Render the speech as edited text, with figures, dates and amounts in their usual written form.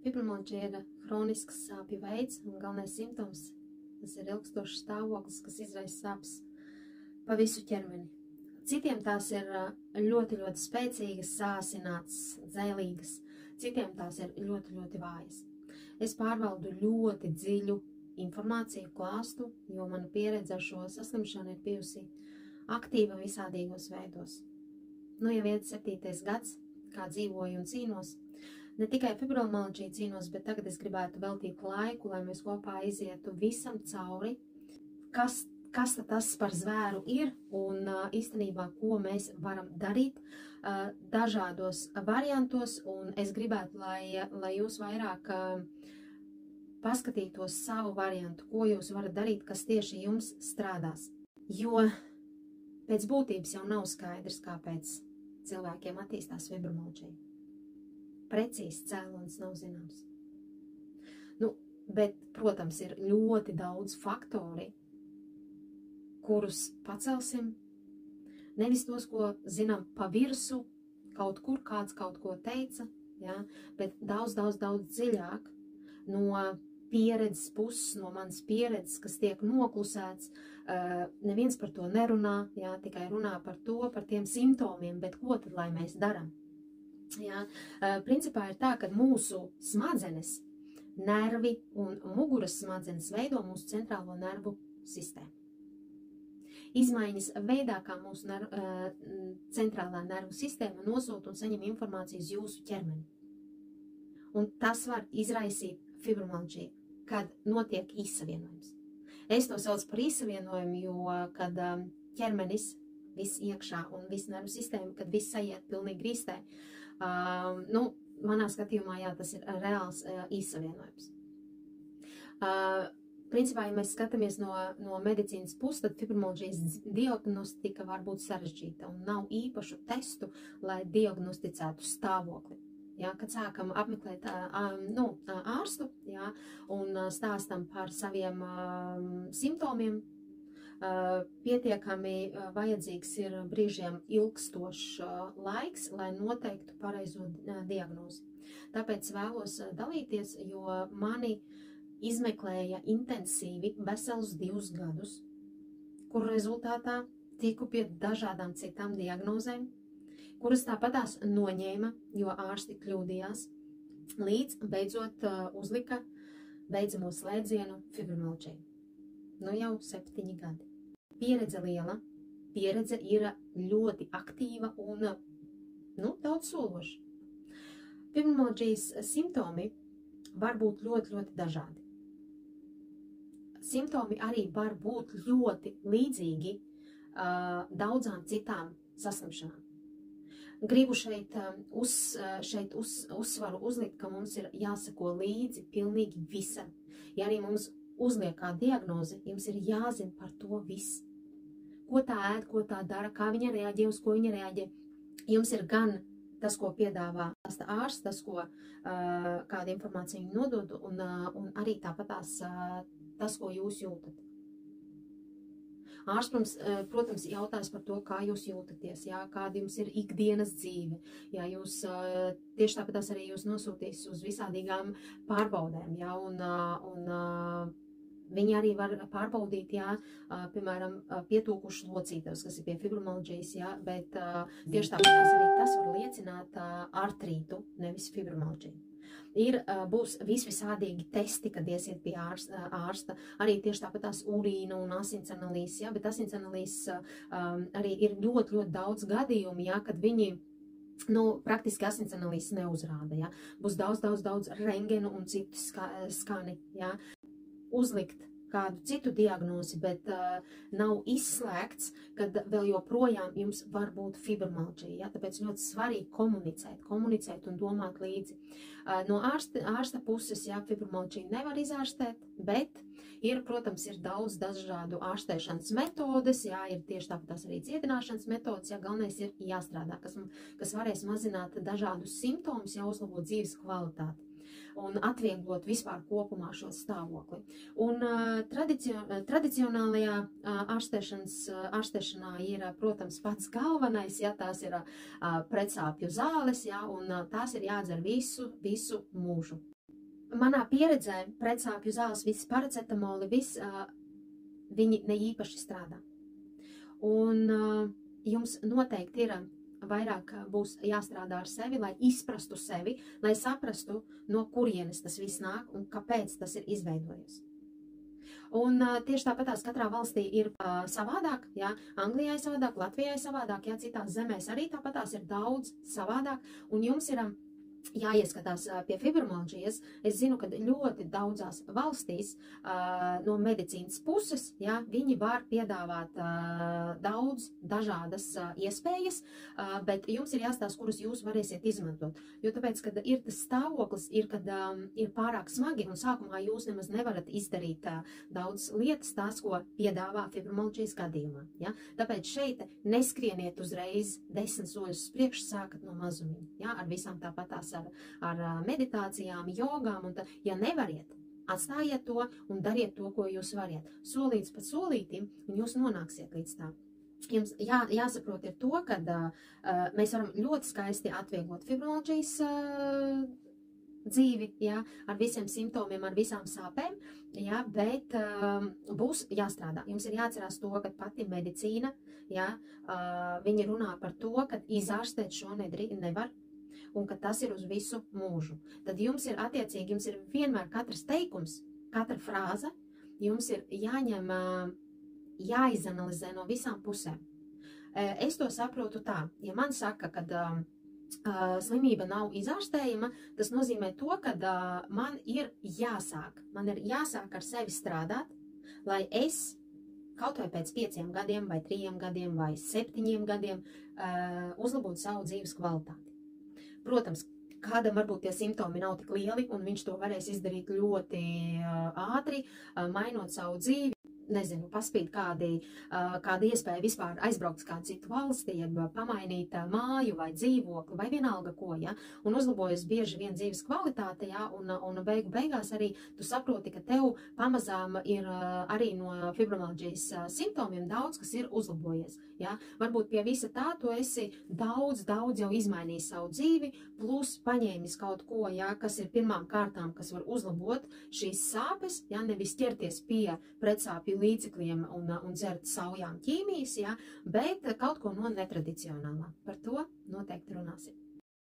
Fibromialģija ir hronisks sāpju veids, un galvenais simptoms tas ir ilgstošs stāvoklis, kas izraisa sāpes pa visu ķermeni. Citiem tās ir ļoti, ļoti spēcīgas, sāsinātas, dzēlīgas, citiem tās ir ļoti, ļoti vājas. Es pārvaldu ļoti dziļu informāciju klāstu, jo mana pieredze ar šo saslimšanu ir bijusi aktīva visādīgos veidos. Nu, jau iet 7. gads, kā dzīvoju un cīnos. Ne tikai fibromialģiju cīnos, bet tagad es gribētu veltīt laiku, lai mēs kopā izietu visam cauri, kas tas par zvēru ir un īstenībā, ko mēs varam darīt dažādos variantos. Un es gribētu, lai jūs vairāk paskatītos savu variantu, ko jūs varat darīt, kas tieši jums strādās. Jo pēc būtības jau nav skaidrs, kāpēc cilvēkiem attīstās fibromialģija. Precīzi cēlonis nav zināms. Nu, bet, protams, ir ļoti daudz faktori, kurus pacelsim. Nevis tos, ko zinām pa virsu, kaut kur kāds kaut ko teica, ja, bet daudz dziļāk no pieredzes puses, no manas pieredzes, kas tiek noklusēts. Neviens par to nerunā, ja, tikai runā par to, par tiem simptomiem, bet ko tad, lai mēs darām? Ja, principā ir tā, ka mūsu smadzenes, nervi un muguras smadzenes veido mūsu centrālo nervu sistēmu. Izmaiņas veidā, kā mūsu centrālā nervu sistēma nosūta un saņem informāciju uz jūsu ķermeni. Un tas var izraisīt fibromialģiju, kad notiek izsavienojums. Es to saucu par izsavienojumu, jo kad ķermenis viss iekšā un viss nervu sistēma, kad viss aiziet pilnīgi grīstē, manā skatījumā, jā, tas ir reāls izsavienojums. Principā, ja mēs skatāmies no medicīnas puses, tad fibromialģijas diagnostika var būt sarežģīta un nav īpašu testu, lai diagnosticētu stāvokli. Ja, kad sākam apmeklēt ārstu, ja, un stāstam par saviem simptomiem, pietiekami vajadzīgs ir brīžiem ilgstošs laiks, lai noteiktu pareizo diagnozi. Tāpēc vēlos dalīties, jo mani izmeklēja intensīvi veselus 2 gadus, kur rezultātā tiku pie dažādām citām diagnozēm, kuras tāpatās noņēma, jo ārsti kļūdījās, līdz beidzot uzlika beidzamo slēdzienu fibromialģiju. Nu jau 7 gadi. Pieredze liela, pieredze ir ļoti aktīva un daudz sološa. Fibromialģijas simptomi var būt ļoti, ļoti dažādi. Simptomi arī var būt ļoti līdzīgi daudzām citām saslimšanām. Gribu šeit uzsvaru uzlikt, ka mums ir jāsako līdzi pilnīgi visam. Ja arī mums uzliek kā diagnozi, jums ir jāzina par to viss. Ko tā ēd, ko tā dara, kā viņa reaģē, uz ko viņa reaģē. Jums ir gan tas, ko piedāvā ārsts, tas, ko kāda informācija viņa nodod, un arī tāpatās tas, ko jūs jūtat. Ārsts, protams, jautās par to, kā jūs jūtaties, jā, kāda jums ir ikdienas dzīve. Jā, jūs tieši tāpatās arī jūs nosūtīs uz visādīgām pārbaudēm, jā, un viņi arī var pārbaudīt, jā, piemēram, pietūkušas locītavas, kas ir pie fibromialģijas, jā, bet tieši tāpatās arī tas var liecināt artrītu, nevis fibromialģiju. Būs visādīgi testi, kad iesiet pie ārsta, arī tieši tāpatās urīna un asins analīzes, jā, bet asins analīzes arī ir ļoti, ļoti daudz gadījumu, jā, kad viņi, praktiski asins analīzes neuzrāda, jā. Būs daudz rengenu un citu skani, jā. Uzlikt kādu citu diagnozi, bet nav izslēgts, kad vēl joprojām jums var būt fibromialģija. Ja? Tāpēc ļoti svarīgi komunicēt un domāt līdzi. No ārsta puses, ja, fibromialģiju nevar izārstēt, bet protams, ir daudz dažādu ārstēšanas metodes, ja, ir tieši tāpatās arī cietināšanas metodes, ja, galvenais ir jāstrādā, kas varēs mazināt dažādus simptomus, ja, uzlabot dzīves kvalitāti un atvieglot vispār kopumā šo stāvokli. Un tradicionālajā ārstēšanā ir, protams, pats galvenais, ja, tās ir pretsāpju zāles, ja, un tās ir jādzer visu mūžu. manā pieredzē pretsāpju zāles, viss paracetamoli, viņi neīpaši strādā. Un jums noteikti ir vairāk būs jāstrādā ar sevi, lai izprastu sevi, lai saprastu, no kurienes tas viss nāk un kāpēc tas ir izveidojies. Un tieši tāpatās katrā valstī ir savādāk, jā, Anglijai savādāk, Latvijai savādāk, jā, citās zemēs arī tāpatās ir daudz savādāk, un jums ir jāieskatās pie fibromialģijas. Es zinu, ka ļoti daudzās valstīs no medicīnas puses, jā, viņi var piedāvāt daudz dažādas iespējas, bet jums ir jāstāsta, kuras jūs varēsiet izmantot. Jo tāpēc, kad ir tas stāvoklis, kad ir pārāk smagi un sākumā jūs nemaz nevarat izdarīt daudz lietas, tās, ko piedāvā fibromialģijas gadījumā. Ja? Tāpēc šeit neskrieniet uzreiz 10 soļus uz priekšu, sākat no mazumiņa, ja? Ar visām tāpatās ar meditācijām, jogām, un ja nevariet, atstājiet to un dariet to, ko jūs variet. Solīts pa solītim, un jūs nonāksiet līdz tā. Jums jāsaprot ir to, ka mēs varam ļoti skaisti atvieglot fibromialģijas dzīvi, ja, ar visiem simptomiem, ar visām sāpēm, ja, bet būs jāstrādā. Jums ir jāatcerās to, ka pati medicīna, ja, viņi runā par to, ka izārstēt šo nevar, un ka tas ir uz visu mūžu. Tad jums ir attiecīgi, jums ir vienmēr katrs teikums, katra frāze, jums ir jāņem, jāizanalizē no visām pusēm. Es to saprotu tā, ja man saka, ka slimība nav izārstējama, tas nozīmē to, ka man ir jāsāk ar sevi strādāt, lai es kaut vai pēc 5 gadiem, vai 3 gadiem, vai 7 gadiem uzlabotu savu dzīves kvalitāti. Protams, kādam varbūt tie simptomi nav tik lieli, un viņš to varēs izdarīt ļoti ātri, mainot savu dzīvi. Nezinu, paspīt kāda iespēja vispār aizbraukt uz kādu citu valsti, jeb pamainīt māju vai dzīvokli, vai vienalga ko, ja, un uzlabojas bieži vien dzīves kvalitāte, ja, un beigās arī tu saproti, ka tev pamazām ir arī no fibromialģijas simptomiem daudz, kas ir uzlabojies, ja. Varbūt pie visa tā tu esi daudz jau izmainījis savu dzīvi, plus paņēmis kaut ko, ja, kas ir pirmām kārtām, kas var uzlabot šīs sāpes, ja, nevis ķerties pie pretsāpju līdzekļiem un dzert saujām ķīmijas, ja, bet kaut ko no netradicionālā. Par to noteikti runāsim.